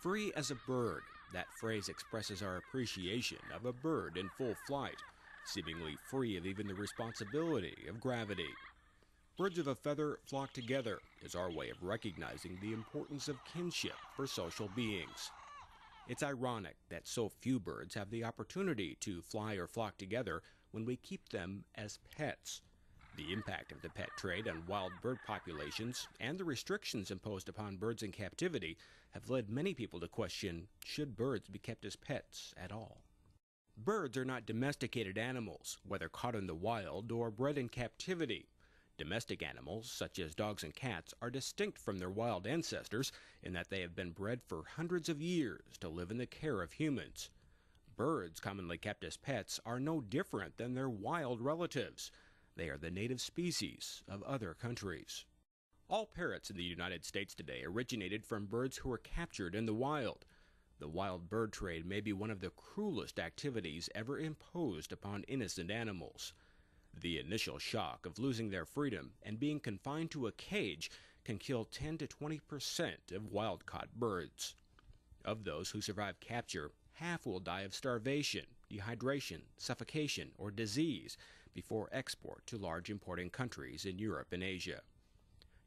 Free as a bird. That phrase expresses our appreciation of a bird in full flight, seemingly free of even the responsibility of gravity. Birds of a feather flock together is our way of recognizing the importance of kinship for social beings. It's ironic that so few birds have the opportunity to fly or flock together when we keep them as pets. The impact of the pet trade on wild bird populations and the restrictions imposed upon birds in captivity have led many people to question, should birds be kept as pets at all? Birds are not domesticated animals, whether caught in the wild or bred in captivity. Domestic animals, such as dogs and cats, are distinct from their wild ancestors in that they have been bred for hundreds of years to live in the care of humans. Birds, commonly kept as pets, are no different than their wild relatives. They are the native species of other countries. All parrots in the United States today originated from birds who were captured in the wild. The wild bird trade may be one of the cruelest activities ever imposed upon innocent animals. The initial shock of losing their freedom and being confined to a cage can kill 10 to 20% of wild-caught birds. Of those who survive capture, half will die of starvation, dehydration, suffocation, or disease before export to large importing countries in Europe and Asia.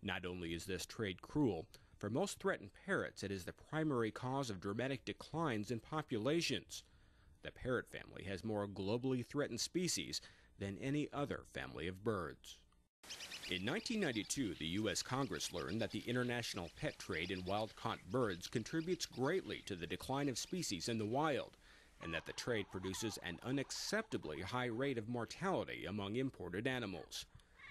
Not only is this trade cruel, for most threatened parrots it is the primary cause of dramatic declines in populations. The parrot family has more globally threatened species than any other family of birds. In 1992, the U.S. Congress learned that the international pet trade in wild-caught birds contributes greatly to the decline of species in the wild, and that the trade produces an unacceptably high rate of mortality among imported animals.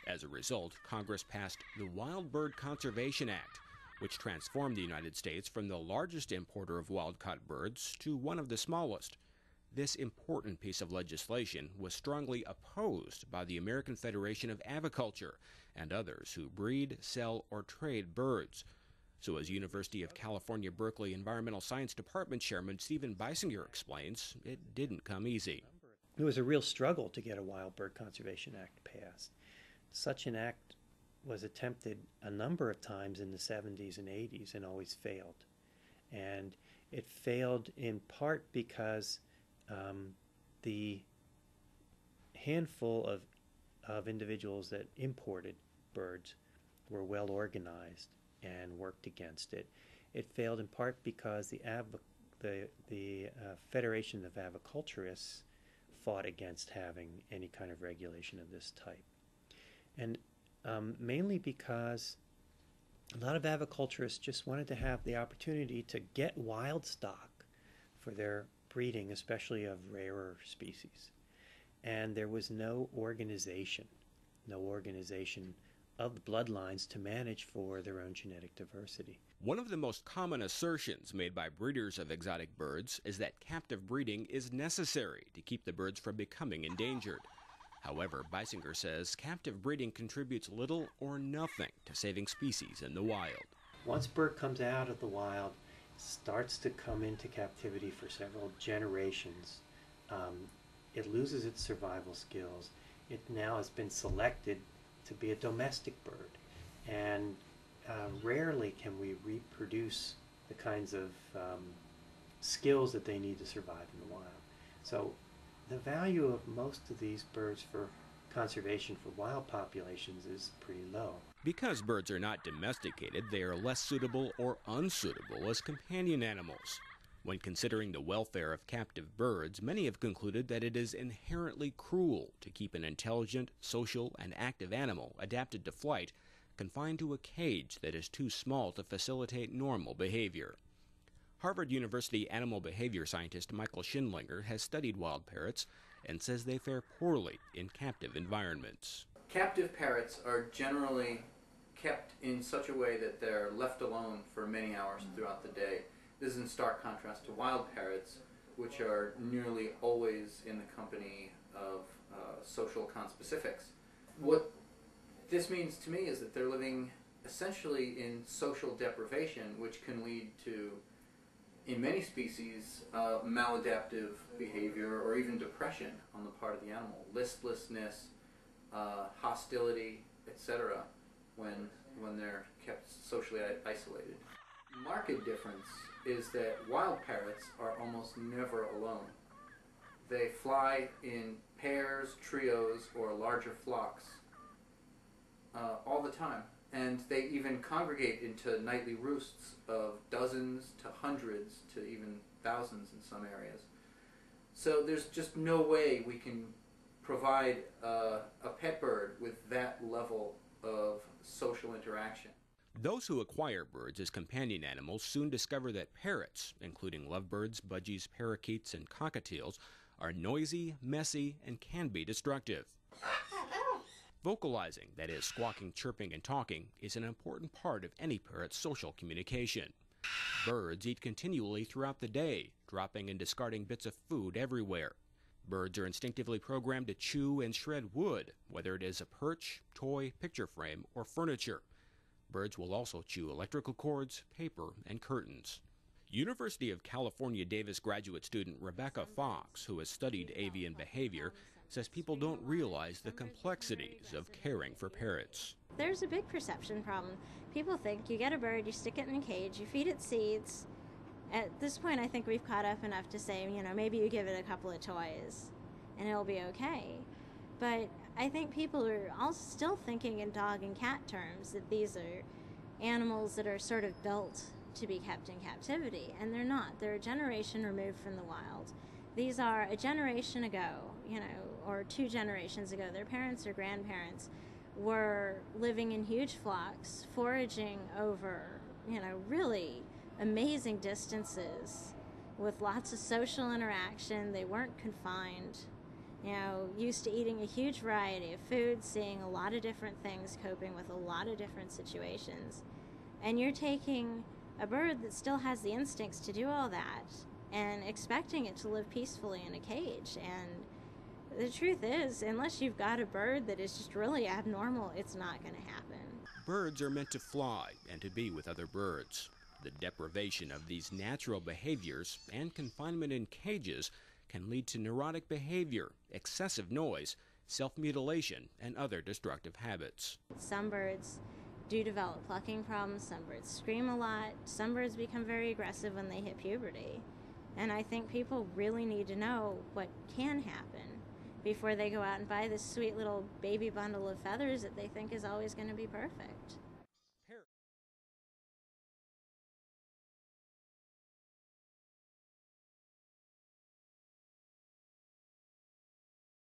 As a result, Congress passed the Wild Bird Conservation Act, which transformed the United States from the largest importer of wild-caught birds to one of the smallest. This important piece of legislation was strongly opposed by the American Federation of Aviculture and others who breed, sell, or trade birds. So as University of California, Berkeley Environmental Science Department Chairman Stephen Beisinger explains, it didn't come easy. It was a real struggle to get a Wild Bird Conservation Act passed. Such an act was attempted a number of times in the 70s and 80s and always failed. And it failed in part because the handful of individuals that imported birds were well organized and worked against it. It failed in part because the Federation of Aviculturists fought against having any kind of regulation of this type. And mainly because a lot of aviculturists just wanted to have the opportunity to get wild stock for their breeding, especially of rarer species. And there was no organization of the bloodlines to manage for their own genetic diversity. One of the most common assertions made by breeders of exotic birds is that captive breeding is necessary to keep the birds from becoming endangered. However, Beisinger says captive breeding contributes little or nothing to saving species in the wild. Once a bird comes out of the wild, starts to come into captivity for several generations, it loses its survival skills. It now has been selected to be a domestic bird, and rarely can we reproduce the kinds of skills that they need to survive in the wild. So the value of most of these birds for conservation for wild populations is pretty low. Because birds are not domesticated, they are less suitable or unsuitable as companion animals. When considering the welfare of captive birds, many have concluded that it is inherently cruel to keep an intelligent, social, and active animal adapted to flight confined to a cage that is too small to facilitate normal behavior. Harvard University animal behavior scientist Michael Schindlinger has studied wild parrots and says they fare poorly in captive environments. Captive parrots are generally kept in such a way that they're left alone for many hours throughout the day. This is in stark contrast to wild parrots, which are nearly always in the company of social conspecifics. What this means to me is that they're living essentially in social deprivation, which can lead to, in many species, maladaptive behavior or even depression on the part of the animal, listlessness, hostility, etc., when they're kept socially isolated. marked difference is that wild parrots are almost never alone. They fly in pairs, trios, or larger flocks all the time. And they even congregate into nightly roosts of dozens to hundreds to even thousands in some areas. So there's just no way we can provide a pet bird with that level of social interaction. Those who acquire birds as companion animals soon discover that parrots, including lovebirds, budgies, parakeets, and cockatiels, are noisy, messy, and can be destructive. Vocalizing, that is, squawking, chirping, and talking, is an important part of any parrot's social communication. Birds eat continually throughout the day, dropping and discarding bits of food everywhere. Birds are instinctively programmed to chew and shred wood, whether it is a perch, toy, picture frame, or furniture. Birds will also chew electrical cords, paper, and curtains. University of California Davis graduate student Rebecca Fox, who has studied avian behavior, says people don't realize the complexities of caring for parrots. There's a big perception problem. People think you get a bird, you stick it in a cage, you feed it seeds. At this point, I think we've caught up enough to say, maybe you give it a couple of toys and it'll be okay. But I think people are all still thinking in dog and cat terms, that these are animals that are sort of built to be kept in captivity, and they're not. They're a generation removed from the wild. These are a generation ago, or 2 generations ago, their parents or grandparents were living in huge flocks, foraging over, really amazing distances with lots of social interaction. They weren't confined, used to eating a huge variety of foods, seeing a lot of different things, coping with a lot of different situations. And you're taking a bird that still has the instincts to do all that and expecting it to live peacefully in a cage. And the truth is, unless you've got a bird that is just really abnormal, it's not going to happen. Birds are meant to fly and to be with other birds. The deprivation of these natural behaviors and confinement in cages can lead to neurotic behavior, excessive noise, self-mutilation, and other destructive habits. Some birds do develop plucking problems, some birds scream a lot, some birds become very aggressive when they hit puberty. And I think people really need to know what can happen before they go out and buy this sweet little baby bundle of feathers that they think is always going to be perfect.